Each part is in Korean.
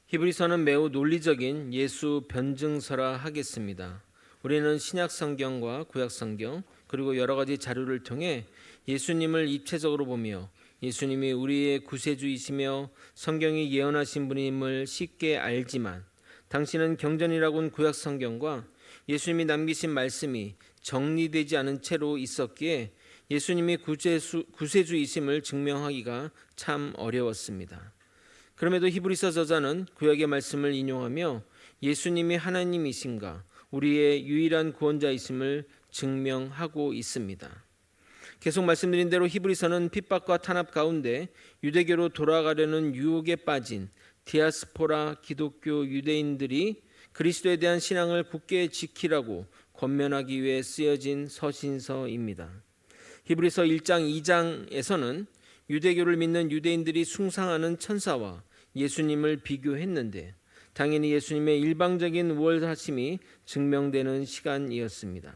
히브리서는 매우 논리적인 예수 변증서라 하겠습니다. 우리는 신약 성경과 구약 성경 그리고 여러 가지 자료를 통해 예수님을 입체적으로 보며 예수님이 우리의 구세주이시며 성경이 예언하신 분임을 쉽게 알지만, 당시는 경전이라고 한 구약 성경과 예수님이 남기신 말씀이 정리되지 않은 채로 있었기에 예수님이 구세주이심을 증명하기가 참 어려웠습니다. 그럼에도 히브리서 저자는 구약의 말씀을 인용하며 예수님이 하나님이신가, 우리의 유일한 구원자이심을 증명하고 있습니다. 계속 말씀드린 대로 히브리서는 핍박과 탄압 가운데 유대교로 돌아가려는 유혹에 빠진 디아스포라 기독교 유대인들이 그리스도에 대한 신앙을 굳게 지키라고 권면하기 위해 쓰여진 서신서입니다. 히브리서 1장 2장에서는 유대교를 믿는 유대인들이 숭상하는 천사와 예수님을 비교했는데, 당연히 예수님의 일방적인 우월하심이 증명되는 시간이었습니다.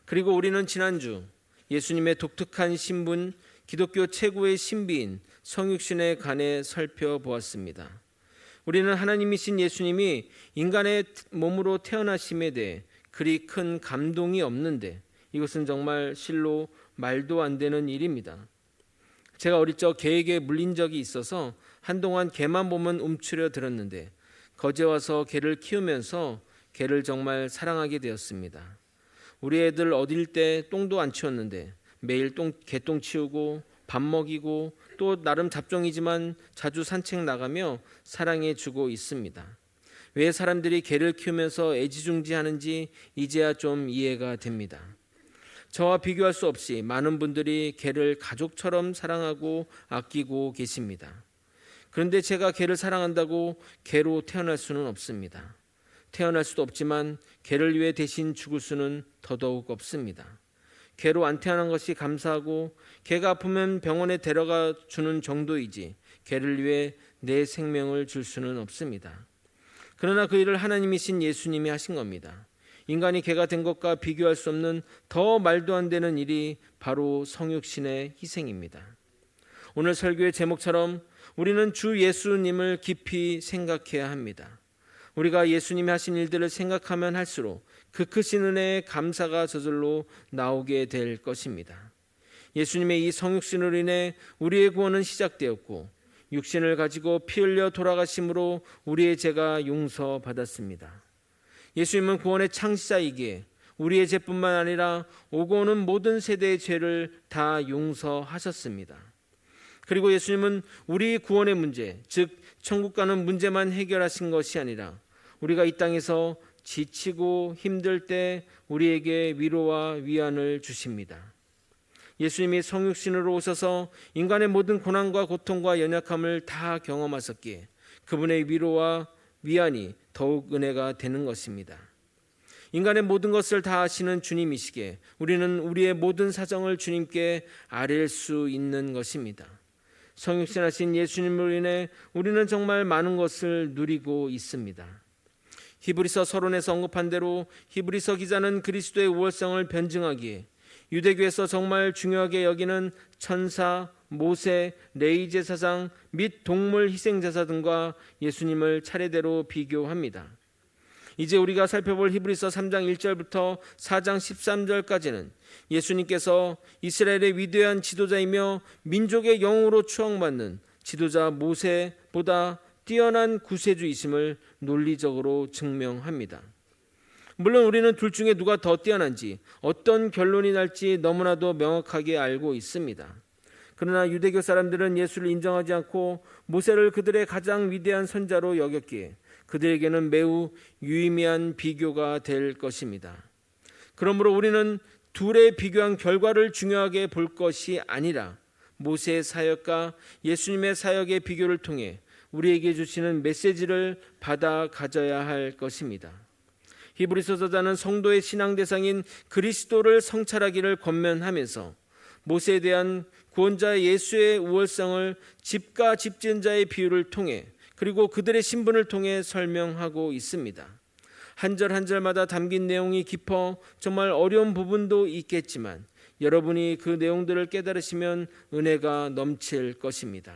그리고 우리는 지난주 예수님의 독특한 신분, 기독교 최고의 신비인 성육신에 관해 살펴보았습니다. 우리는 하나님이신 예수님이 인간의 몸으로 태어나심에 대해 그리 큰 감동이 없는데, 이것은 정말 실로 말도 안 되는 일입니다. 제가 어릴 적 개에게 물린 적이 있어서 한동안 개만 보면 움츠려 들었는데, 거제 와서 개를 키우면서 개를 정말 사랑하게 되었습니다. 우리 애들 어릴 때 똥도 안 치웠는데 매일 개똥 치우고 밥 먹이고 또 나름 잡종이지만 자주 산책 나가며 사랑해 주고 있습니다. 왜 사람들이 개를 키우면서 애지중지하는지 이제야 좀 이해가 됩니다. 저와 비교할 수 없이 많은 분들이 개를 가족처럼 사랑하고 아끼고 계십니다. 그런데 제가 개를 사랑한다고 개로 태어날 수는 없습니다. 태어날 수도 없지만 개를 위해 대신 죽을 수는 더더욱 없습니다. 개로 안 태어난 것이 감사하고 개가 아프면 병원에 데려가 주는 정도이지 개를 위해 내 생명을 줄 수는 없습니다. 그러나 그 일을 하나님이신 예수님이 하신 겁니다. 인간이 개가 된 것과 비교할 수 없는 더 말도 안 되는 일이 바로 성육신의 희생입니다. 오늘 설교의 제목처럼 우리는 주 예수님을 깊이 생각해야 합니다. 우리가 예수님이 하신 일들을 생각하면 할수록 그 크신 은혜의 감사가 저절로 나오게 될 것입니다. 예수님의 이 성육신으로 인해 우리의 구원은 시작되었고, 육신을 가지고 피 흘려 돌아가심으로 우리의 죄가 용서받았습니다. 예수님은 구원의 창시자이기에 우리의 죄뿐만 아니라 오고 오는 모든 세대의 죄를 다 용서하셨습니다. 그리고 예수님은 우리 구원의 문제, 즉 천국 가는 문제만 해결하신 것이 아니라 우리가 이 땅에서 지치고 힘들 때 우리에게 위로와 위안을 주십니다. 예수님이 성육신으로 오셔서 인간의 모든 고난과 고통과 연약함을 다 경험하셨기에 그분의 위로와 위안이 더욱 은혜가 되는 것입니다. 인간의 모든 것을 다 아시는 주님이시기에 우리는 우리의 모든 사정을 주님께 아뢰 수 있는 것입니다. 성육신하신 예수님으로 인해 우리는 정말 많은 것을 누리고 있습니다. 히브리서 서론에서 언급한 대로 히브리서 기자는 그리스도의 우월성을 변증하기에 유대교에서 정말 중요하게 여기는 천사, 모세, 레위 제사장 및 동물 희생 제사 등과 예수님을 차례대로 비교합니다. 이제 우리가 살펴볼 히브리서 3장 1절부터 4장 13절까지는 예수님께서 이스라엘의 위대한 지도자이며 민족의 영웅으로 추앙받는 지도자 모세보다 뛰어난 구세주이심을 논리적으로 증명합니다. 물론 우리는 둘 중에 누가 더 뛰어난지, 어떤 결론이 날지 너무나도 명확하게 알고 있습니다. 그러나 유대교 사람들은 예수를 인정하지 않고 모세를 그들의 가장 위대한 선자로 여겼기에 그들에게는 매우 유의미한 비교가 될 것입니다. 그러므로 우리는 둘의 비교한 결과를 중요하게 볼 것이 아니라 모세의 사역과 예수님의 사역의 비교를 통해 우리에게 주시는 메시지를 받아 가져야 할 것입니다. 히브리서 저자는 성도의 신앙 대상인 그리스도를 성찰하기를 권면하면서 모세에 대한 구원자 예수의 우월성을 집과 집지은 자의 비유를 통해 그리고 그들의 신분을 통해 설명하고 있습니다. 한 절 한 절마다 담긴 내용이 깊어 정말 어려운 부분도 있겠지만 여러분이 그 내용들을 깨달으시면 은혜가 넘칠 것입니다.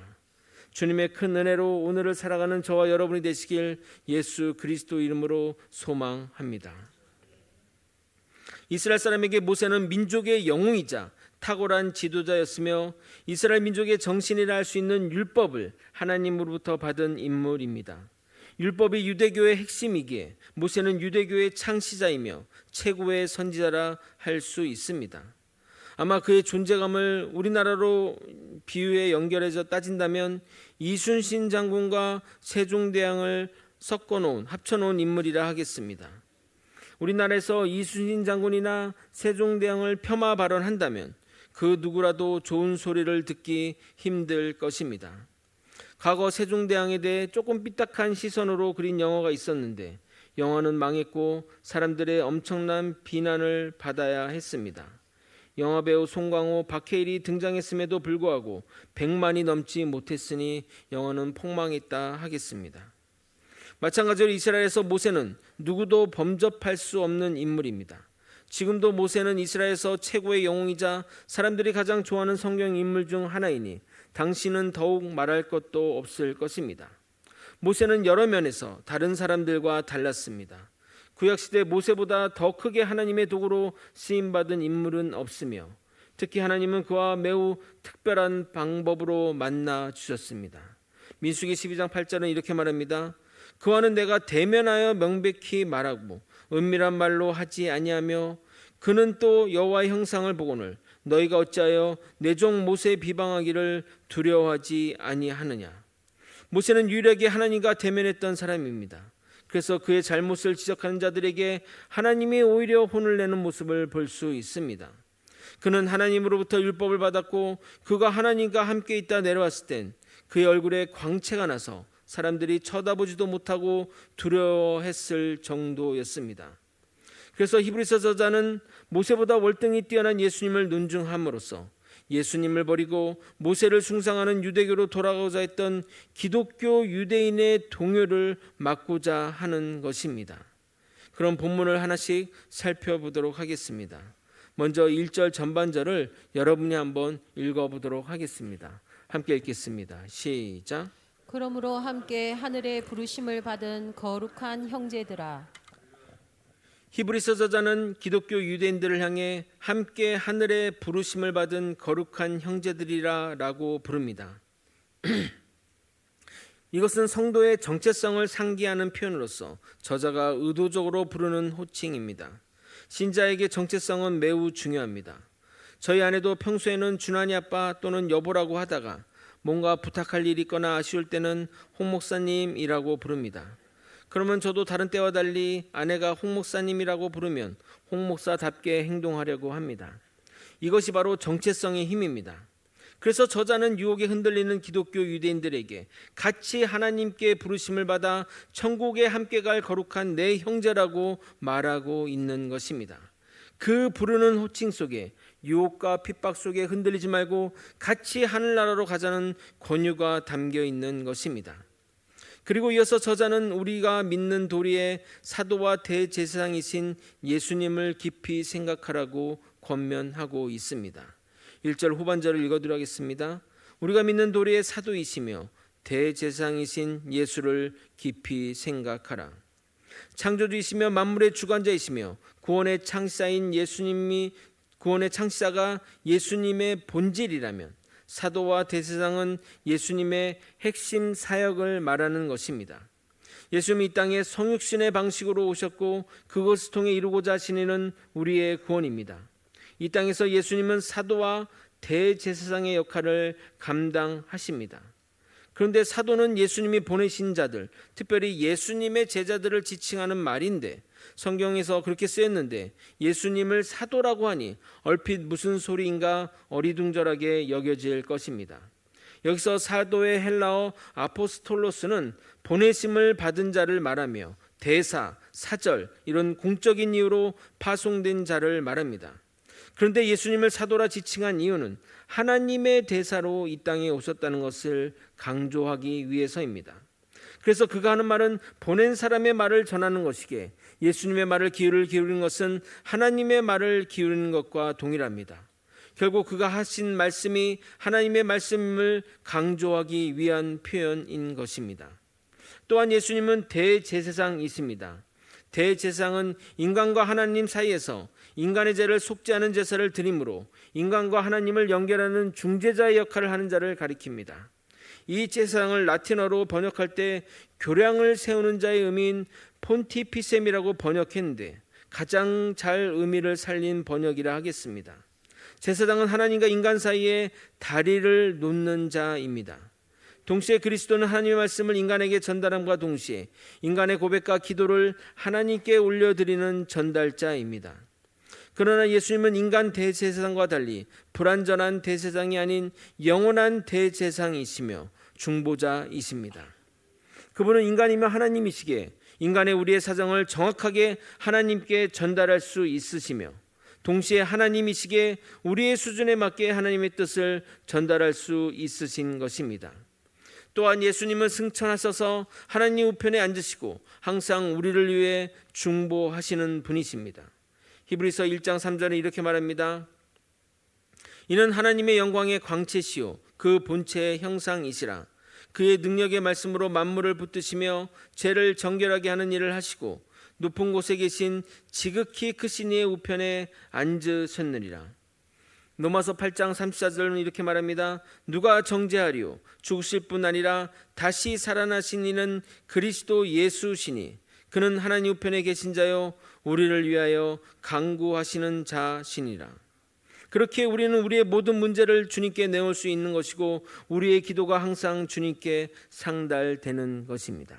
주님의 큰 은혜로 오늘을 살아가는 저와 여러분이 되시길 예수 그리스도 이름으로 소망합니다. 이스라엘 사람에게 모세는 민족의 영웅이자 탁월한 지도자였으며 이스라엘 민족의 정신이라 할 수 있는 율법을 하나님으로부터 받은 인물입니다. 율법이 유대교의 핵심이기에 모세는 유대교의 창시자이며 최고의 선지자라 할 수 있습니다. 아마 그의 존재감을 우리나라로 비유해 연결해서 따진다면 이순신 장군과 세종대왕을 합쳐놓은 인물이라 하겠습니다. 우리나라에서 이순신 장군이나 세종대왕을 폄하 발언한다면 그 누구라도 좋은 소리를 듣기 힘들 것입니다. 과거 세종대왕에 대해 조금 삐딱한 시선으로 그린 영화가 있었는데 영화는 망했고 사람들의 엄청난 비난을 받아야 했습니다. 영화배우 송강호, 박해일이 등장했음에도 불구하고 100만이 넘지 못했으니 영화는 폭망했다 하겠습니다. 마찬가지로 이스라엘에서 모세는 누구도 범접할 수 없는 인물입니다. 지금도 모세는 이스라엘에서 최고의 영웅이자 사람들이 가장 좋아하는 성경 인물 중 하나이니 당신은 더욱 말할 것도 없을 것입니다. 모세는 여러 면에서 다른 사람들과 달랐습니다. 구약시대 모세보다 더 크게 하나님의 도구로 쓰임받은 인물은 없으며 특히 하나님은 그와 매우 특별한 방법으로 만나 주셨습니다. 민수기 12장 8절은 이렇게 말합니다. 그와는 내가 대면하여 명백히 말하고 은밀한 말로 하지 아니하며 그는 또 여호와의 형상을 보거늘 너희가 어찌하여 내 종 모세 비방하기를 두려워하지 아니하느냐. 모세는 유일하게 하나님과 대면했던 사람입니다. 그래서 그의 잘못을 지적하는 자들에게 하나님이 오히려 혼을 내는 모습을 볼 수 있습니다. 그는 하나님으로부터 율법을 받았고 그가 하나님과 함께 있다 내려왔을 땐 그의 얼굴에 광채가 나서 사람들이 쳐다보지도 못하고 두려워했을 정도였습니다. 그래서 히브리서 저자는 모세보다 월등히 뛰어난 예수님을 논증함으로써 예수님을 버리고 모세를 숭상하는 유대교로 돌아가고자 했던 기독교 유대인의 동요를 막고자 하는 것입니다. 그럼 본문을 하나씩 살펴보도록 하겠습니다. 먼저 1절 전반절을 여러분이 한번 읽어보도록 하겠습니다. 함께 읽겠습니다. 시작. 그러므로 함께 하늘의 부르심을 받은 거룩한 형제들아. 히브리서 저자는 기독교 유대인들을 향해 함께 하늘의 부르심을 받은 거룩한 형제들이라 라고 부릅니다. 이것은 성도의 정체성을 상기하는 표현으로서 저자가 의도적으로 부르는 호칭입니다. 신자에게 정체성은 매우 중요합니다. 저희 아내도 평소에는 준환이 아빠 또는 여보라고 하다가 뭔가 부탁할 일이 있거나 아쉬울 때는 홍 목사님이라고 부릅니다. 그러면 저도 다른 때와 달리 아내가 홍 목사님이라고 부르면 홍 목사답게 행동하려고 합니다. 이것이 바로 정체성의 힘입니다. 그래서 저자는 유혹에 흔들리는 기독교 유대인들에게 같이 하나님께 부르심을 받아 천국에 함께 갈 거룩한 내 형제라고 말하고 있는 것입니다. 그 부르는 호칭 속에 유혹과 핍박 속에 흔들리지 말고 같이 하늘나라로 가자는 권유가 담겨 있는 것입니다. 그리고 이어서 저자는 우리가 믿는 도리의 사도와 대제사장이신 예수님을 깊이 생각하라고 권면하고 있습니다. 1절 후반절을 읽어드리겠습니다. 우리가 믿는 도리의 사도이시며 대제사장이신 예수를 깊이 생각하라. 창조주이시며 만물의 주관자이시며 구원의 창시자가 예수님의 본질이라면 사도와 대제사장은 예수님의 핵심 사역을 말하는 것입니다. 예수님이 이 땅에 성육신의 방식으로 오셨고 그것을 통해 이루고자 하신 일은 우리의 구원입니다. 이 땅에서 예수님은 사도와 대제사장의 역할을 감당하십니다. 그런데 사도는 예수님이 보내신 자들, 특별히 예수님의 제자들을 지칭하는 말인데 성경에서 그렇게 쓰였는데 예수님을 사도라고 하니 얼핏 무슨 소리인가 어리둥절하게 여겨질 것입니다. 여기서 사도의 헬라어 아포스톨로스는 보내심을 받은 자를 말하며 대사, 사절 이런 공적인 이유로 파송된 자를 말합니다. 그런데 예수님을 사도라 지칭한 이유는 하나님의 대사로 이 땅에 오셨다는 것을 강조하기 위해서입니다. 그래서 그가 하는 말은 보낸 사람의 말을 전하는 것이기에 예수님의 말을 귀를 기울이는 것은 하나님의 말을 기울이는 것과 동일합니다. 결국 그가 하신 말씀이 하나님의 말씀을 강조하기 위한 표현인 것입니다. 또한 예수님은 대제사장이십니다. 대제사장은 인간과 하나님 사이에서 인간의 죄를 속죄하는 제사를 드림으로 인간과 하나님을 연결하는 중재자의 역할을 하는 자를 가리킵니다. 이 제사장을 라틴어로 번역할 때 교량을 세우는 자의 의미인 폰티피셈이라고 번역했는데 가장 잘 의미를 살린 번역이라 하겠습니다. 제사장은 하나님과 인간 사이에 다리를 놓는 자입니다. 동시에 그리스도는 하나님의 말씀을 인간에게 전달함과 동시에 인간의 고백과 기도를 하나님께 올려드리는 전달자입니다. 그러나 예수님은 인간 대제사장과 달리 불완전한 대제사장이 아닌 영원한 대제사장이시며 중보자이십니다. 그분은 인간이며 하나님이시기에 인간의 우리의 사정을 정확하게 하나님께 전달할 수 있으시며 동시에 하나님이시기에 우리의 수준에 맞게 하나님의 뜻을 전달할 수 있으신 것입니다. 또한 예수님은 승천하셔서 하나님 우편에 앉으시고 항상 우리를 위해 중보하시는 분이십니다. 히브리서 1장 3절에 이렇게 말합니다. 이는 하나님의 영광의 광채시요 그 본체의 형상이시라. 그의 능력의 말씀으로 만물을 붙드시며 죄를 정결하게 하는 일을 하시고 높은 곳에 계신 지극히 크신 이의 우편에 앉으셨느니라. 로마서 8장 34절은 이렇게 말합니다. 누가 정죄하리요 죽으실 뿐 아니라 다시 살아나신 이는 그리스도 예수시니 그는 하나님 우편에 계신 자요 우리를 위하여 간구하시는 자시니라. 그렇게 우리는 우리의 모든 문제를 주님께 내올 수 있는 것이고 우리의 기도가 항상 주님께 상달되는 것입니다.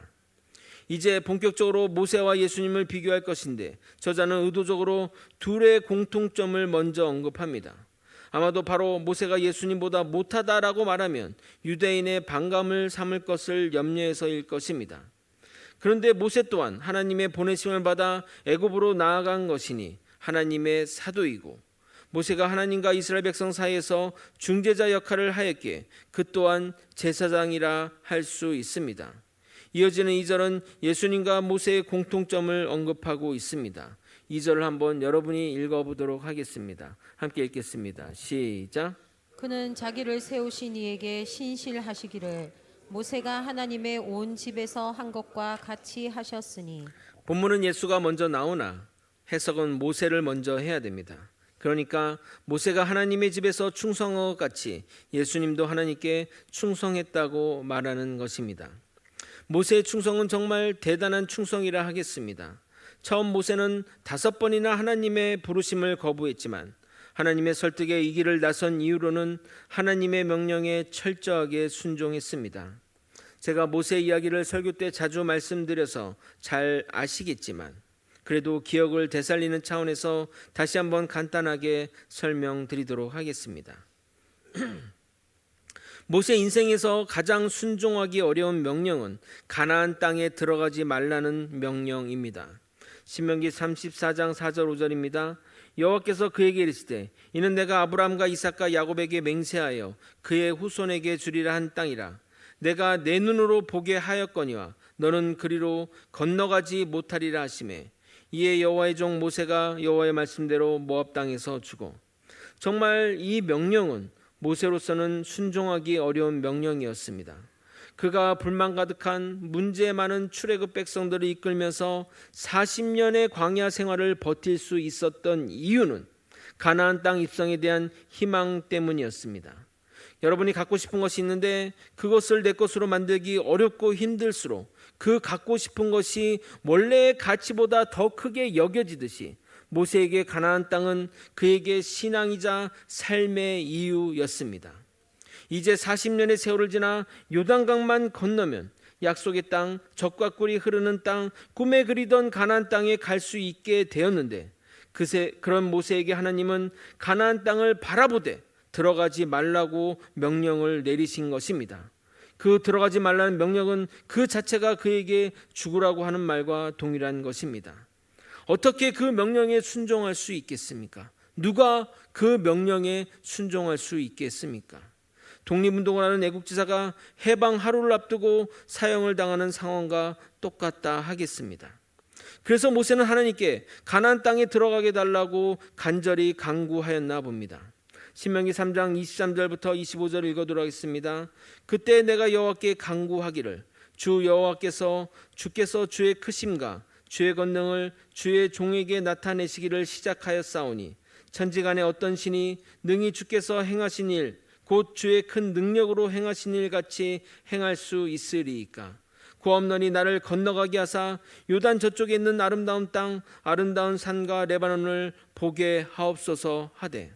이제 본격적으로 모세와 예수님을 비교할 것인데 저자는 의도적으로 둘의 공통점을 먼저 언급합니다. 아마도 바로 모세가 예수님보다 못하다라고 말하면 유대인의 반감을 삼을 것을 염려해서일 것입니다. 그런데 모세 또한 하나님의 보내심을 받아 애굽으로 나아간 것이니 하나님의 사도이고 모세가 하나님과 이스라엘 백성 사이에서 중재자 역할을 하였기에 그 또한 제사장이라 할 수 있습니다. 이어지는 2절은 예수님과 모세의 공통점을 언급하고 있습니다. 2절을 한번 여러분이 읽어보도록 하겠습니다. 함께 읽겠습니다. 시작. 그는 자기를 세우신 이에게 신실하시기를 모세가 하나님의 온 집에서 한 것과 같이 하셨으니. 본문은 예수가 먼저 나오나 해석은 모세를 먼저 해야 됩니다. 그러니까 모세가 하나님의 집에서 충성한 것 같이 예수님도 하나님께 충성했다고 말하는 것입니다. 모세의 충성은 정말 대단한 충성이라 하겠습니다. 처음 모세는 5번이나 하나님의 부르심을 거부했지만 하나님의 설득에 이 길을 나선 이후로는 하나님의 명령에 철저하게 순종했습니다. 제가 모세 이야기를 설교 때 자주 말씀드려서 잘 아시겠지만 그래도 기억을 되살리는 차원에서 다시 한번 간단하게 설명드리도록 하겠습니다. 모세 인생에서 가장 순종하기 어려운 명령은 가나안 땅에 들어가지 말라는 명령입니다. 신명기 34장 4절 5절입니다. 여호와께서 그에게 이르시되 이는 내가 아브라함과 이삭과 야곱에게 맹세하여 그의 후손에게 주리라 한 땅이라. 내가 내 눈으로 보게 하였거니와 너는 그리로 건너가지 못하리라 하시매 이에 여호와의 종 모세가 여호와의 말씀대로 모압 땅에서 죽어. 정말 이 명령은 모세로서는 순종하기 어려운 명령이었습니다. 그가 불만 가득한 문제 많은 출애굽 백성들을 이끌면서 40년의 광야 생활을 버틸 수 있었던 이유는 가나안 땅 입성에 대한 희망 때문이었습니다. 여러분이 갖고 싶은 것이 있는데 그것을 내 것으로 만들기 어렵고 힘들수록 그 갖고 싶은 것이 원래의 가치보다 더 크게 여겨지듯이 모세에게 가나안 땅은 그에게 신앙이자 삶의 이유였습니다. 이제 40년의 세월을 지나 요단강만 건너면 약속의 땅, 젖과 꿀이 흐르는 땅, 꿈에 그리던 가나안 땅에 갈 수 있게 되었는데 그런 모세에게 하나님은 가나안 땅을 바라보되 들어가지 말라고 명령을 내리신 것입니다. 그 들어가지 말라는 명령은 그 자체가 그에게 죽으라고 하는 말과 동일한 것입니다. 어떻게 그 명령에 순종할 수 있겠습니까? 누가 그 명령에 순종할 수 있겠습니까? 독립운동을 하는 애국지사가 해방 하루를 앞두고 사형을 당하는 상황과 똑같다 하겠습니다. 그래서 모세는 하나님께 가나안 땅에 들어가게 달라고 간절히 간구하였나 봅니다. 신명기 3장 23절부터 25절 읽어도록 하겠습니다. 그때 내가 여호와께 간구하기를 주 여호와께서 주께서 주의 크심과 주의 권능을 주의 종에게 나타내시기를 시작하였사오니 천지간에 어떤 신이 능히 주께서 행하신 일 곧 주의 큰 능력으로 행하신 일 같이 행할 수 있으리이까. 구하옵노니 나를 건너가게 하사 요단 저쪽에 있는 아름다운 땅 아름다운 산과 레바논을 보게 하옵소서 하되.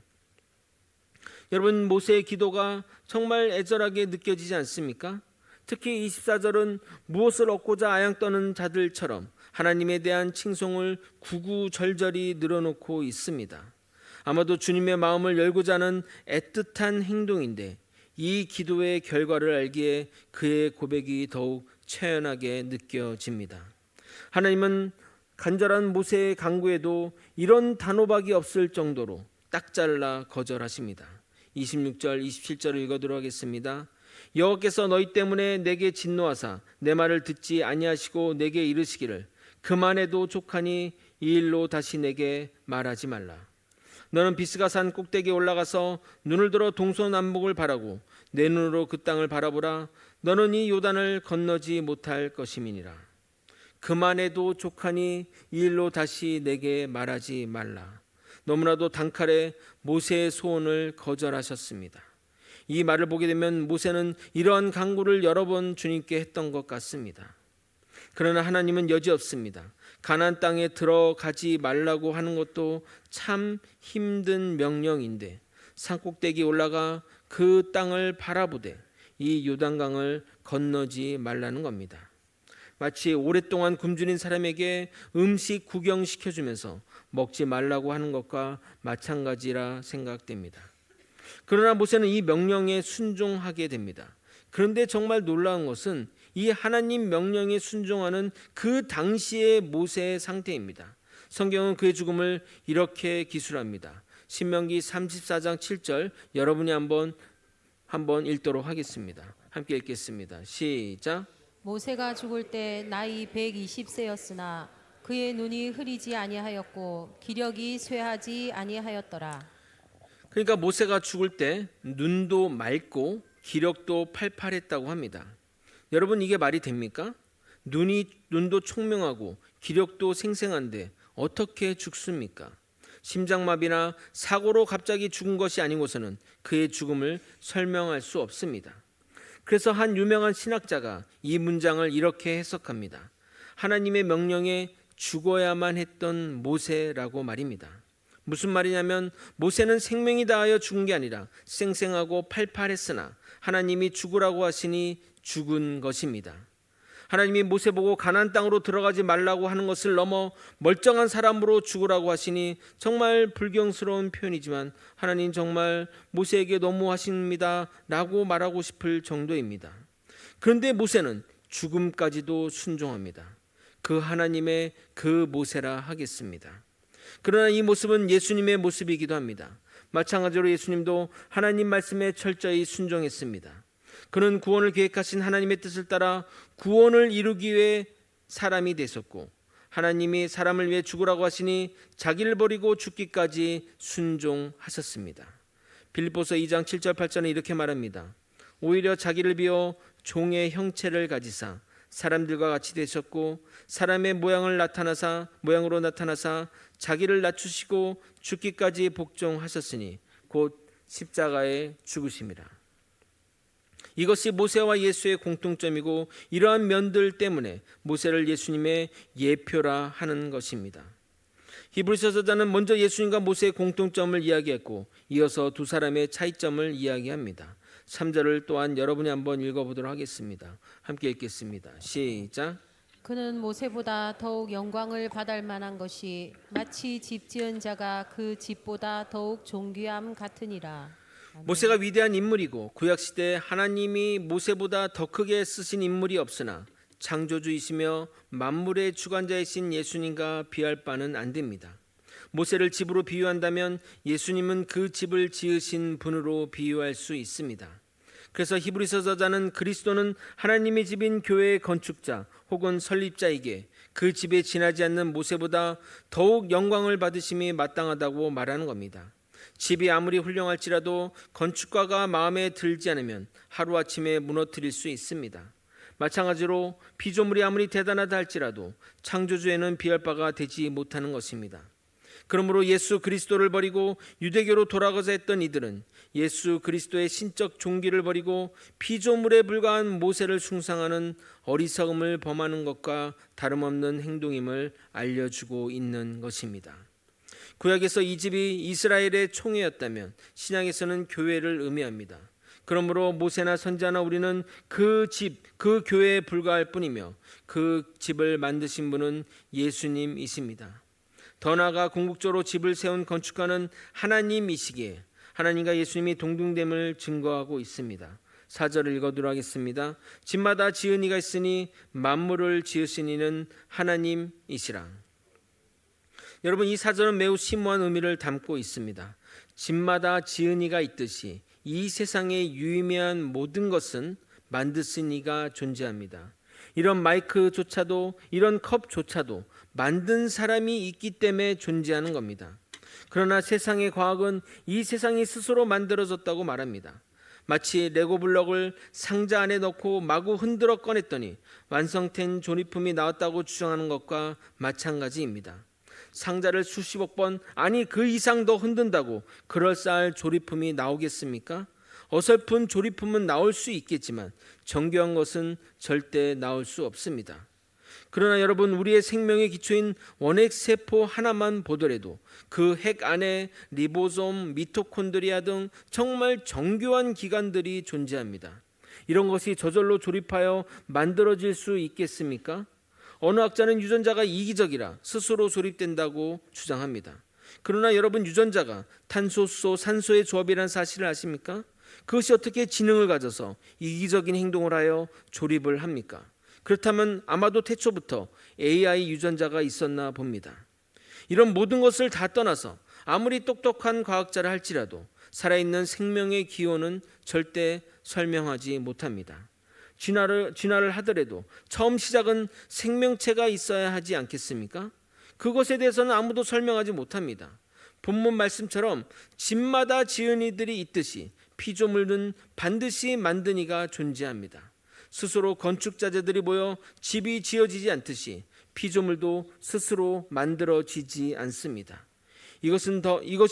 여러분, 모세의 기도가 정말 애절하게 느껴지지 않습니까? 특히 24절은 무엇을 얻고자 아양 떠는 자들처럼 하나님에 대한 칭송을 구구절절히 늘어놓고 있습니다. 아마도 주님의 마음을 열고자 하는 애틋한 행동인데 이 기도의 결과를 알기에 그의 고백이 더욱 처연하게 느껴집니다. 하나님은 간절한 모세의 간구에도 이런 단호박이 없을 정도로 딱 잘라 거절하십니다. 26절 27절을 읽어드리도록 하겠습니다. 여호와께서 너희 때문에 내게 진노하사 내 말을 듣지 아니하시고 내게 이르시기를 그만해도 족하니 이 일로 다시 내게 말하지 말라. 너는 비스가산 꼭대기에 올라가서 눈을 들어 동서남북을 바라고 내 눈으로 그 땅을 바라보라. 너는 이 요단을 건너지 못할 것임이니라. 그만해도 족하니 이 일로 다시 내게 말하지 말라. 너무나도 단칼에 모세의 소원을 거절하셨습니다. 이 말을 보게 되면 모세는 이러한 간구를 여러 번 주님께 했던 것 같습니다. 그러나 하나님은 여지없습니다. 가나안 땅에 들어가지 말라고 하는 것도 참 힘든 명령인데 산꼭대기에 올라가 그 땅을 바라보되 이 요단강을 건너지 말라는 겁니다. 마치 오랫동안 굶주린 사람에게 음식 구경시켜주면서 먹지 말라고 하는 것과 마찬가지라 생각됩니다. 그러나 모세는 이 명령에 순종하게 됩니다. 그런데 정말 놀라운 것은 이 하나님 명령에 순종하는 그 당시의 모세의 상태입니다. 성경은 그의 죽음을 이렇게 기술합니다. 신명기 34장 7절 여러분이 한번 읽도록 하겠습니다. 함께 읽겠습니다. 시작. 모세가 죽을 때 나이 120세였으나 그의 눈이 흐리지 아니하였고 기력이 쇠하지 아니하였더라. 그러니까 모세가 죽을 때 눈도 맑고 기력도 팔팔했다고 합니다. 여러분, 이게 말이 됩니까? 눈도 총명하고 기력도 생생한데 어떻게 죽습니까? 심장마비나 사고로 갑자기 죽은 것이 아니고서는 그의 죽음을 설명할 수 없습니다. 그래서 한 유명한 신학자가 이 문장을 이렇게 해석합니다. 하나님의 명령에 죽어야만 했던 모세라고 말입니다. 무슨 말이냐면 모세는 생명이 다하여 죽은 게 아니라 쌩쌩하고 팔팔했으나 하나님이 죽으라고 하시니 죽은 것입니다. 하나님이 모세 보고 가나안 땅으로 들어가지 말라고 하는 것을 넘어 멀쩡한 사람으로 죽으라고 하시니 정말 불경스러운 표현이지만 하나님 정말 모세에게 너무하십니다 라고 말하고 싶을 정도입니다. 그런데 모세는 죽음까지도 순종합니다. 그 하나님의 그 모세라 하겠습니다. 그러나 이 모습은 예수님의 모습이기도 합니다. 마찬가지로 예수님도 하나님 말씀에 철저히 순종했습니다. 그는 구원을 계획하신 하나님의 뜻을 따라 구원을 이루기 위해 사람이 되셨고 하나님이 사람을 위해 죽으라고 하시니 자기를 버리고 죽기까지 순종하셨습니다. 빌립보서 2장 7절 8절은 이렇게 말합니다. 오히려 자기를 비워 종의 형체를 가지사 사람들과 같이 되셨고 사람의 모양으로 나타나사 자기를 낮추시고 죽기까지 복종하셨으니 곧 십자가에 죽으심이라. 이것이 모세와 예수의 공통점이고 이러한 면들 때문에 모세를 예수님의 예표라 하는 것입니다. 히브리서 저자는 먼저 예수님과 모세의 공통점을 이야기했고 이어서 두 사람의 차이점을 이야기합니다. 3절을 또한 여러분이 한번 읽어보도록 하겠습니다. 함께 읽겠습니다. 시작. 그는 모세보다 더욱 영광을 받을 만한 것이 마치 집 지은 자가 그 집보다 더욱 존귀함 같으니라. 모세가 위대한 인물이고 구약시대에 하나님이 모세보다 더 크게 쓰신 인물이 없으나 창조주이시며 만물의 주관자이신 예수님과 비할 바는 안 됩니다. 모세를 집으로 비유한다면 예수님은 그 집을 지으신 분으로 비유할 수 있습니다. 그래서 히브리서 저자는 그리스도는 하나님의 집인 교회의 건축자 혹은 설립자이기에 그 집에 지나지 않는 모세보다 더욱 영광을 받으심이 마땅하다고 말하는 겁니다. 집이 아무리 훌륭할지라도 건축가가 마음에 들지 않으면 하루아침에 무너뜨릴 수 있습니다. 마찬가지로 피조물이 아무리 대단하다 할지라도 창조주에는 비할 바가 되지 못하는 것입니다. 그러므로 예수 그리스도를 버리고 유대교로 돌아가자 했던 이들은 예수 그리스도의 신적 존귀를 버리고 피조물에 불과한 모세를 숭상하는 어리석음을 범하는 것과 다름없는 행동임을 알려주고 있는 것입니다. 구약에서 이 집이 이스라엘의 총회였다면 신약에서는 교회를 의미합니다. 그러므로 모세나 선지자나 우리는 그 집, 그 교회에 불과할 뿐이며 그 집을 만드신 분은 예수님이십니다. 더 나아가 궁극적으로 집을 세운 건축가는 하나님이시기에 하나님과 예수님이 동등됨을 증거하고 있습니다. 4절을 읽어드리도록 하겠습니다. 집마다 지은 이가 있으니 만물을 지으신 이는 하나님이시라. 여러분, 이 4절은 매우 심오한 의미를 담고 있습니다. 집마다 지은 이가 있듯이 이 세상에 유의미한 모든 것은 만드신 이가 존재합니다. 이런 마이크조차도, 이런 컵조차도 만든 사람이 있기 때문에 존재하는 겁니다. 그러나 세상의 과학은 이 세상이 스스로 만들어졌다고 말합니다. 마치 레고 블럭을 상자 안에 넣고 마구 흔들어 꺼냈더니 완성된 조립품이 나왔다고 주장하는 것과 마찬가지입니다. 상자를 수십억 번, 아니 그 이상 더 흔든다고 그럴싸할 조립품이 나오겠습니까? 어설픈 조립품은 나올 수 있겠지만 정교한 것은 절대 나올 수 없습니다. 그러나 여러분, 우리의 생명의 기초인 원핵세포 하나만 보더라도 그 핵 안에 리보솜, 미토콘드리아 등 정말 정교한 기관들이 존재합니다. 이런 것이 저절로 조립하여 만들어질 수 있겠습니까? 어느 학자는 유전자가 이기적이라 스스로 조립된다고 주장합니다. 그러나 여러분, 유전자가 탄소, 수소, 산소의 조합이라는 사실을 아십니까? 그것이 어떻게 지능을 가져서 이기적인 행동을 하여 조립을 합니까? 그렇다면 아마도 태초부터 AI 유전자가 있었나 봅니다. 이런 모든 것을 다 떠나서 아무리 똑똑한 과학자라 할지라도 살아있는 생명의 기원은 절대 설명하지 못합니다. 진화를 하더라도 처음 시작은 생명체가 있어야 하지 않겠습니까? 그것에 대해서는 아무도 설명하지 못합니다. 본문 말씀처럼 집마다 지은 이들이 있듯이 피조물은 반드시 만든 이가 존재합니다. 스스로 건축자재들이 모여 집이 지어지지 않듯이 피조물도 스스로 만들어지지 않습니다. 이것이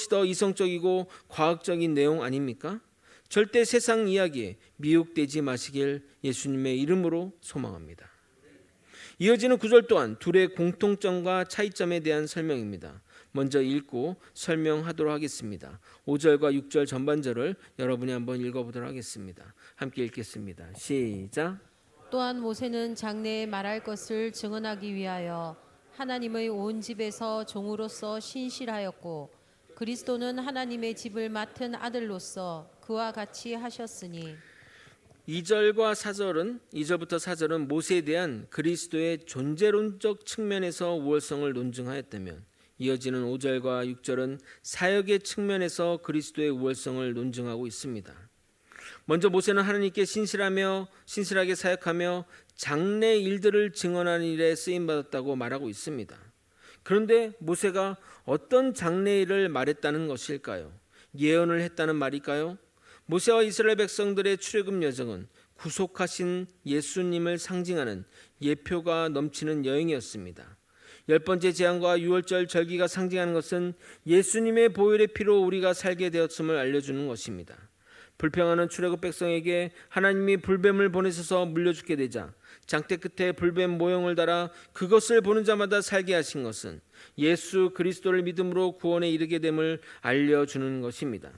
더 이성적이고 과학적인 내용 아닙니까? 절대 세상 이야기에 미혹되지 마시길 예수님의 이름으로 소망합니다. 이어지는 구절 또한 둘의 공통점과 차이점에 대한 설명입니다. 먼저 읽고 설명하도록 하겠습니다. 5절과 6절 전반절을 여러분이 한번 읽어보도록 하겠습니다. 함께 읽겠습니다. 시작. 또한 모세는 장래에 말할 것을 증언하기 위하여 하나님의 온 집에서 종으로서 신실하였고 그리스도는 하나님의 집을 맡은 아들로서 그와 같이 하셨으니. 2절과 4절부터 4절은 모세에 대한 그리스도의 존재론적 측면에서 우월성을 논증하였다면 이어지는 5절과 6절은 사역의 측면에서 그리스도의 우월성을 논증하고 있습니다. 먼저 모세는 하나님께 신실하게 사역하며 장래 일들을 증언하는 일에 쓰임받았다고 말하고 있습니다. 그런데 모세가 어떤 장래 일을 말했다는 것일까요? 예언을 했다는 말일까요? 모세와 이스라엘 백성들의 출애굽 여정은 구속하신 예수님을 상징하는 예표가 넘치는 여행이었습니다. 10번째 재앙과 유월절 절기가 상징하는 것은 예수님의 보혈의 피로 우리가 살게 되었음을 알려주는 것입니다. 불평하는 출애굽 백성에게 하나님이 불뱀을 보내셔서 물려 죽게 되자 장대 끝에 불뱀 모형을 달아 그것을 보는 자마다 살게 하신 것은 예수 그리스도를 믿음으로 구원에 이르게 됨을 알려주는 것입니다.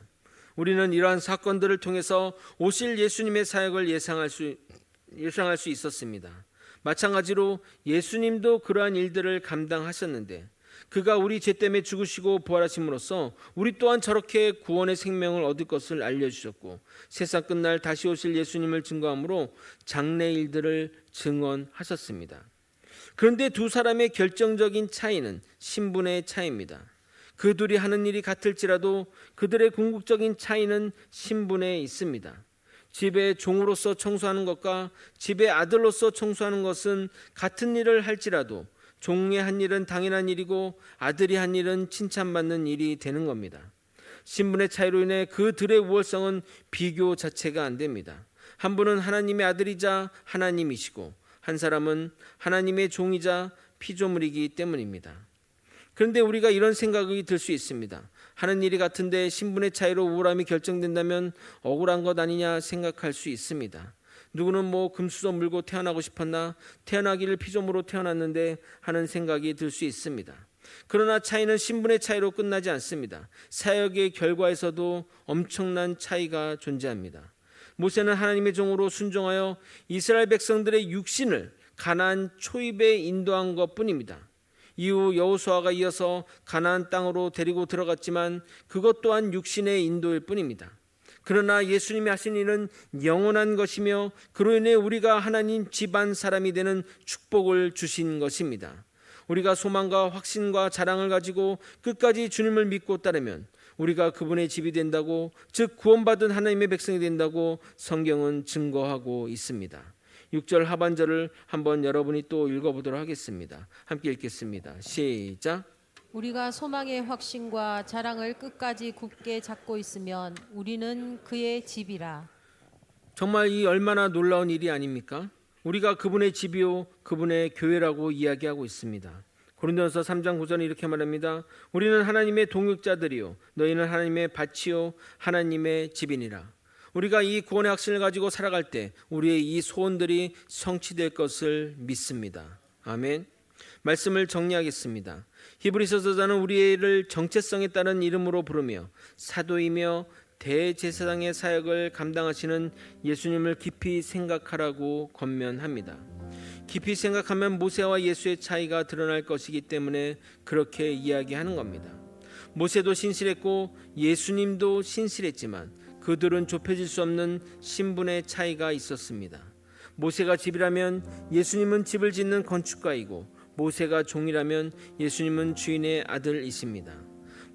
우리는 이러한 사건들을 통해서 오실 예수님의 사역을 예상할 수 있었습니다. 마찬가지로 예수님도 그러한 일들을 감당하셨는데 그가 우리 죄 때문에 죽으시고 부활하심으로써 우리 또한 저렇게 구원의 생명을 얻을 것을 알려주셨고 세상 끝날 다시 오실 예수님을 증거함으로 장래 일들을 증언하셨습니다. 그런데 두 사람의 결정적인 차이는 신분의 차이입니다. 그 둘이 하는 일이 같을지라도 그들의 궁극적인 차이는 신분에 있습니다. 집의 종으로서 청소하는 것과 집의 아들로서 청소하는 것은 같은 일을 할지라도 종의 한 일은 당연한 일이고 아들이 한 일은 칭찬받는 일이 되는 겁니다. 신분의 차이로 인해 그들의 우월성은 비교 자체가 안 됩니다. 한 분은 하나님의 아들이자 하나님이시고 한 사람은 하나님의 종이자 피조물이기 때문입니다. 그런데 우리가 이런 생각이 들 수 있습니다. 하는 일이 같은데 신분의 차이로 우월함이 결정된다면 억울한 것 아니냐 생각할 수 있습니다. 누구는 금수저 물고 태어나고 싶었나 태어나기를 피조물로 태어났는데 하는 생각이 들 수 있습니다. 그러나 차이는 신분의 차이로 끝나지 않습니다. 사역의 결과에서도 엄청난 차이가 존재합니다. 모세는 하나님의 종으로 순종하여 이스라엘 백성들의 육신을 가나안 초입에 인도한 것뿐입니다. 이후 여호수아가 이어서 가나안 땅으로 데리고 들어갔지만 그것 또한 육신의 인도일 뿐입니다. 그러나 예수님이 하신 일은 영원한 것이며 그로 인해 우리가 하나님 집안 사람이 되는 축복을 주신 것입니다. 우리가 소망과 확신과 자랑을 가지고 끝까지 주님을 믿고 따르면 우리가 그분의 집이 된다고, 즉 구원받은 하나님의 백성이 된다고 성경은 증거하고 있습니다. 6절 하반절을 한번 여러분이 또 읽어보도록 하겠습니다. 함께 읽겠습니다. 시작. 우리가 소망의 확신과 자랑을 끝까지 굳게 잡고 있으면 우리는 그의 집이라. 정말 이 얼마나 놀라운 일이 아닙니까? 우리가 그분의 집이요 그분의 교회라고 이야기하고 있습니다. 고린도전서 3장 9절은 이렇게 말합니다. 우리는 하나님의 동역자들이요 너희는 하나님의 밭이요 하나님의 집이니라. 우리가 이 구원의 확신을 가지고 살아갈 때 우리의 이 소원들이 성취될 것을 믿습니다. 아멘. 말씀을 정리하겠습니다. 히브리서 저자는 우리를 정체성에 따른 이름으로 부르며 사도이며 대제사장의 사역을 감당하시는 예수님을 깊이 생각하라고 권면합니다. 깊이 생각하면 모세와 예수의 차이가 드러날 것이기 때문에 그렇게 이야기하는 겁니다. 모세도 신실했고 예수님도 신실했지만 그들은 좁혀질 수 없는 신분의 차이가 있었습니다. 모세가 집이라면 예수님은 집을 짓는 건축가이고 모세가 종이라면 예수님은 주인의 아들이십니다.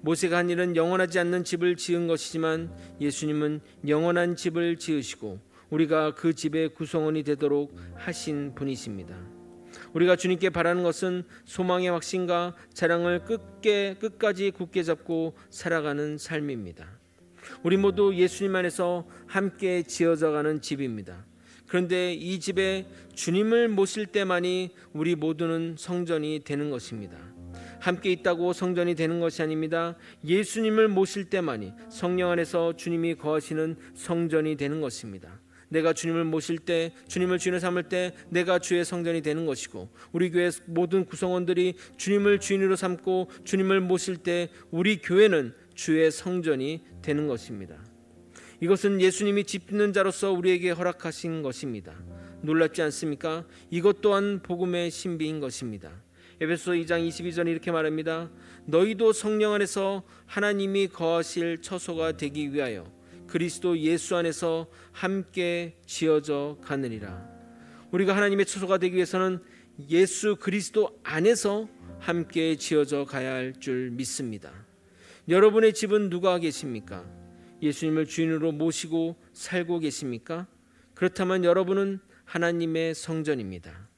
모세가 한 일은 영원하지 않는 집을 지은 것이지만 예수님은 영원한 집을 지으시고 우리가 그 집의 구성원이 되도록 하신 분이십니다. 우리가 주님께 바라는 것은 소망의 확신과 자랑을 끝까지 굳게 잡고 살아가는 삶입니다. 우리 모두 예수님 안에서 함께 지어져가는 집입니다. 그런데 이 집에 주님을 모실 때만이 우리 모두는 성전이 되는 것입니다. 함께 있다고 성전이 되는 것이 아닙니다. 예수님을 모실 때만이 성령 안에서 주님이 거하시는 성전이 되는 것입니다. 내가 주님을 모실 때, 주님을 주인으로 삼을 때 내가 주의 성전이 되는 것이고, 우리 교회 모든 구성원들이 주님을 주인으로 삼고 주님을 모실 때 우리 교회는 주의 성전이 되는 것입니다. 이것은 예수님이 짓는 자로서 우리에게 허락하신 것입니다. 놀랍지 않습니까? 이것 또한 복음의 신비인 것입니다. 에베소 2장 22절에 이렇게 말합니다. 너희도 성령 안에서 하나님이 거하실 처소가 되기 위하여 그리스도 예수 안에서 함께 지어져 가느니라. 우리가 하나님의 처소가 되기 위해서는 예수 그리스도 안에서 함께 지어져 가야 할 줄 믿습니다. 여러분의 집은 누가 계십니까? 예수님을 주인으로 모시고 살고 계십니까? 그렇다면 여러분은 하나님의 성전입니다.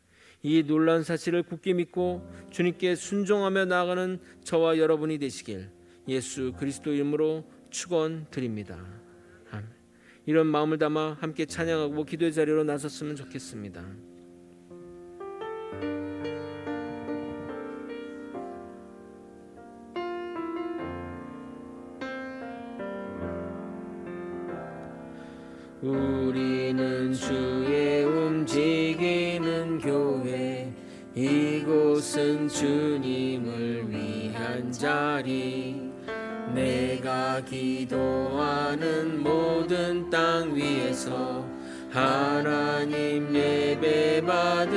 이 놀라운 사실을 굳게 믿고 주님께 순종하며 나아가는 저와 여러분이 되시길 예수 그리스도 이름으로 축원드립니다. 아멘. 이런 마음을 담아 함께 찬양하고 기도의 자리로 나섰으면 좋겠습니다. 우리는 주의 움직이는 교회, 이곳은 주님을 위한 자리. 내가 기도하는 모든 땅 위에서 하나님 예배 받은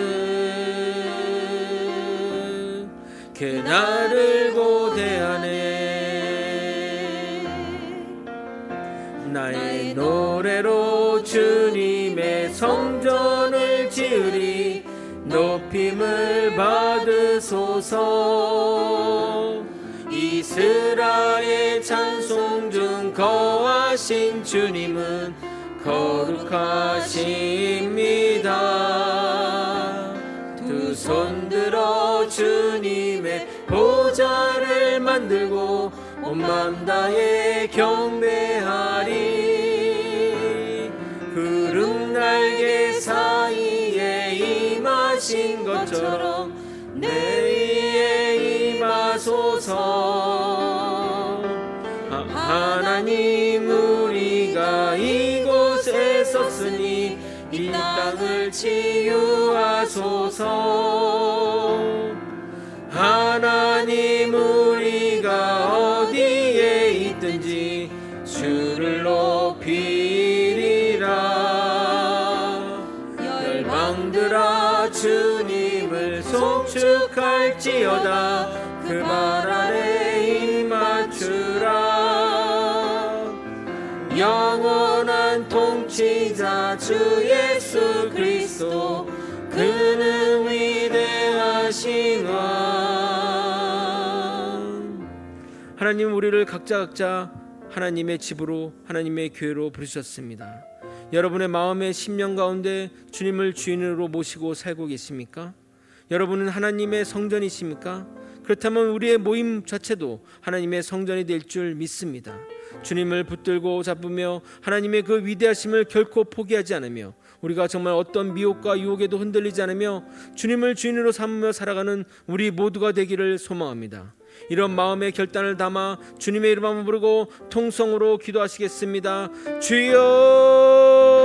그날을 고대하네. 나의 노래로 주님의 성전을 지으리. 높임을 받으소서. 이스라엘 찬송 중 거하신 주님은 거룩하십니다. 두 손 들어 주님의 보좌를 만들고 온 맘 다해 경배하리. 구름 날개 사이에 임하신 것처럼 내 위에 임하소서. 하나님 우리가 이곳에 섰으니 이 땅을 치유하소서. 하나님 우리가 어디에 있든지 주를 높이리라. 열방들아 주님을 송축할지어다. 그 발 아래 입 맞추라. 영원한 통치자 주 예수 그리스도 그는 위대하신 왕. 하나님 우리를 각자 하나님의 집으로 하나님의 교회로 부르셨습니다. 여러분의 마음의 심령 가운데 주님을 주인으로 모시고 살고 계십니까? 여러분은 하나님의 성전이십니까? 그렇다면 우리의 모임 자체도 하나님의 성전이 될 줄 믿습니다. 주님을 붙들고 잡으며 하나님의 그 위대하심을 결코 포기하지 않으며 우리가 정말 어떤 미혹과 유혹에도 흔들리지 않으며 주님을 주인으로 삼으며 살아가는 우리 모두가 되기를 소망합니다. 이런 마음의 결단을 담아 주님의 이름 한번 부르고 통성으로 기도하시겠습니다. 주여!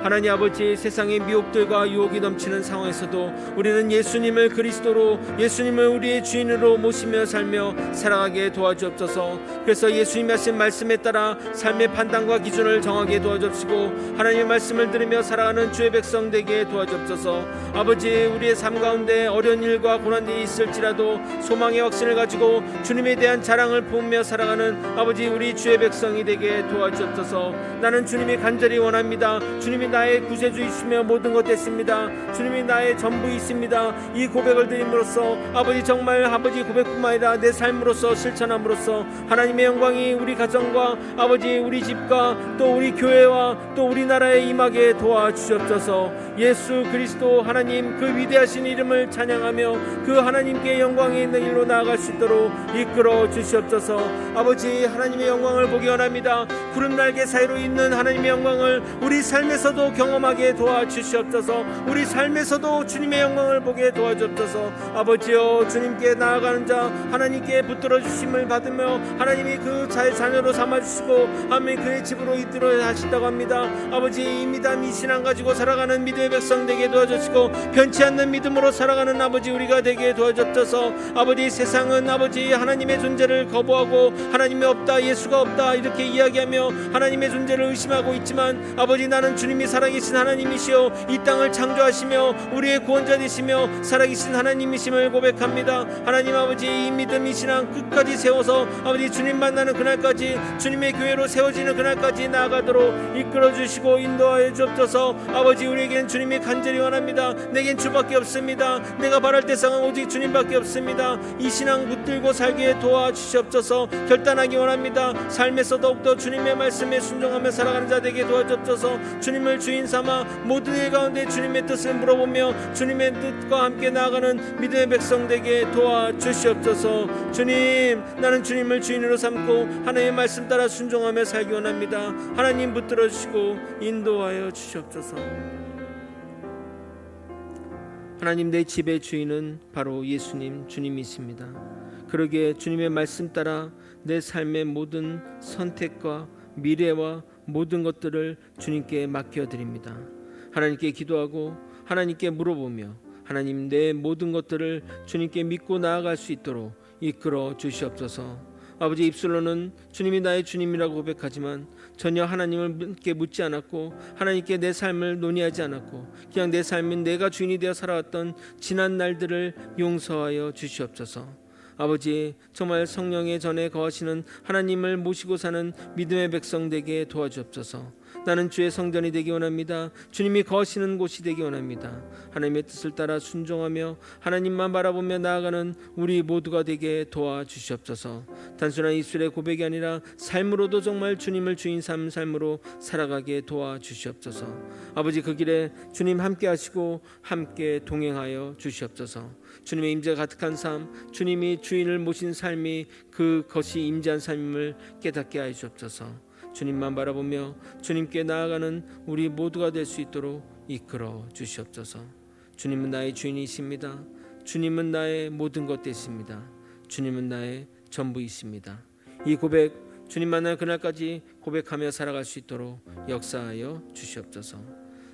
하나님 아버지, 세상의 미혹들과 유혹이 넘치는 상황에서도 우리는 예수님을 그리스도로, 예수님을 우리의 주인으로 모시며 살며 살아가게 도와주옵소서. 그래서 예수님이 하신 말씀에 따라 삶의 판단과 기준을 정하게 도와주옵시고 하나님의 말씀을 들으며 살아가는 주의 백성 되게 도와주옵소서. 아버지, 우리의 삶 가운데 어려운 일과 고난들이 있을지라도 소망의 확신을 가지고 주님에 대한 자랑을 품으며 살아가는 아버지, 우리 주의 백성이 되게 도와주옵소서. 나는 주님이 간절히 원합니다. 주님이 나의 구세주이시며 모든 것 됐습니다. 주님이 나의 전부이십니다. 이 고백을 드림으로써 아버지, 정말 아버지 고백뿐만 아니라 내 삶으로서 실천함으로써 하나님의 영광이 우리 가정과 아버지 우리 집과 또 우리 교회와 또 우리나라에 임하게 도와주시옵소서. 예수 그리스도 하나님 그 위대하신 이름을 찬양하며 그 하나님께 영광이 있는 일로 나아갈 수 있도록 이끌어 주시옵소서. 아버지, 하나님의 영광을 보기 원합니다. 구름 날개 사이로 있는 하나님의 영광을 우리 삶에서도 경험하게 도와주시옵소서. 우리 삶에서도 주님의 영광을 보게 도와주옵소서. 아버지여, 주님께 나아가는 자 하나님께 붙들어 주심을 받으며 하나님이 그 자의 자녀로 삼아주시고 하나님 그의 집으로 이끌어 하신다고 합니다. 아버지, 이 믿음 이 신앙 가지고 살아가는 믿음의 백성 되게 도와주시고 변치 않는 믿음으로 살아가는 아버지 우리가 되게 도와주옵소서. 아버지, 세상은 아버지 하나님의 존재를 거부하고 하나님이 없다, 예수가 없다 이렇게 이야기하며 하나님의 존재를 의심하고 있지만 아버지, 나는 주님이 살아계신 하나님이시오 이 땅을 창조하시며 우리의 구원자 되시며 살아계신 하나님이심을 고백합니다. 하나님 아버지, 이 믿음 이 신앙 끝까지 세워서 아버지 주님 만나는 그날까지 주님의 교회로 세워지는 그날까지 나아가도록 이끌어 주시고 인도하여 주옵소서. 아버지, 우리에겐 주님이 간절히 원합니다. 내겐 주밖에 없습니다. 내가 바랄 대상은 오직 주님밖에 없습니다. 이 신앙 붙들고 살기에 도와주시옵소서. 결단하기 원합니다. 삶에서 더욱더 주님의 말씀에 순종하며 살아가는 자 되게 도와주옵소서. 주님을 주인 삼아 모든 일 가운데 주님의 뜻을 물어보며 주님의 뜻과 함께 나아가는 믿음의 백성 되게 도와주시옵소서. 주님, 나는 주님을 주인으로 삼고 하나님의 말씀 따라 순종하며 살기 원합니다. 하나님 붙들어 주시고 인도하여 주시옵소서. 하나님, 내 집의 주인은 바로 예수님 주님이십니다. 그러기에 주님의 말씀 따라 내 삶의 모든 선택과 미래와 모든 것들을 주님께 맡겨드립니다. 하나님께 기도하고 하나님께 물어보며 하나님, 내 모든 것들을 주님께 믿고 나아갈 수 있도록 이끌어 주시옵소서. 아버지, 입술로는 주님이 나의 주님이라고 고백하지만 전혀 하나님께 묻지 않았고 하나님께 내 삶을 논의하지 않았고 그냥 내 삶은 내가 주인이 되어 살아왔던 지난 날들을 용서하여 주시옵소서. 아버지, 정말 성령의 전에 거하시는 하나님을 모시고 사는 믿음의 백성 되게 도와주옵소서. 나는 주의 성전이 되기 원합니다. 주님이 거하시는 곳이 되기 원합니다. 하나님의 뜻을 따라 순종하며 하나님만 바라보며 나아가는 우리 모두가 되게 도와주시옵소서. 단순한 입술의 고백이 아니라 삶으로도 정말 주님을 주인 삶으로 살아가게 도와주시옵소서. 아버지, 그 길에 주님 함께 하시고 함께 동행하여 주시옵소서. 주님의 임재가 가득한 삶, 주님이 주인을 모신 삶이 그것이 임재한 삶임을 깨닫게 하여 주옵소서. 주님만 바라보며 주님께 나아가는 우리 모두가 될 수 있도록 이끌어 주시옵소서. 주님은 나의 주인이십니다. 주님은 나의 모든 것 되십니다. 주님은 나의 전부이십니다. 이 고백, 주님 만날 그날까지 고백하며 살아갈 수 있도록 역사하여 주시옵소서.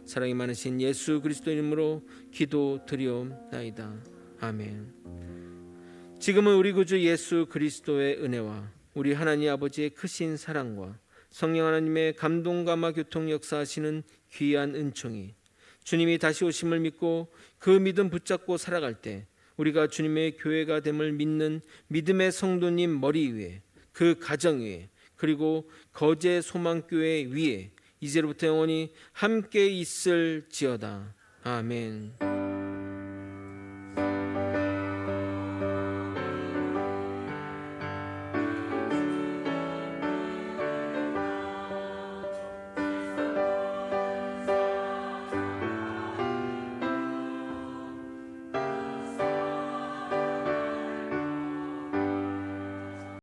사랑이 많으신 예수 그리스도 이름으로 기도드리옵나이다. 아멘. 지금은 우리 구주 예수 그리스도의 은혜와 우리 하나님 아버지의 크신 사랑과 성령 하나님의 감동감화 교통 역사하시는 귀한 은총이 주님이 다시 오심을 믿고 그 믿음 붙잡고 살아갈 때 우리가 주님의 교회가 됨을 믿는 믿음의 성도님 머리 위에, 그 가정 위에, 그리고 거제 소망교회 위에 이제로부터 영원히 함께 있을지어다. 아멘.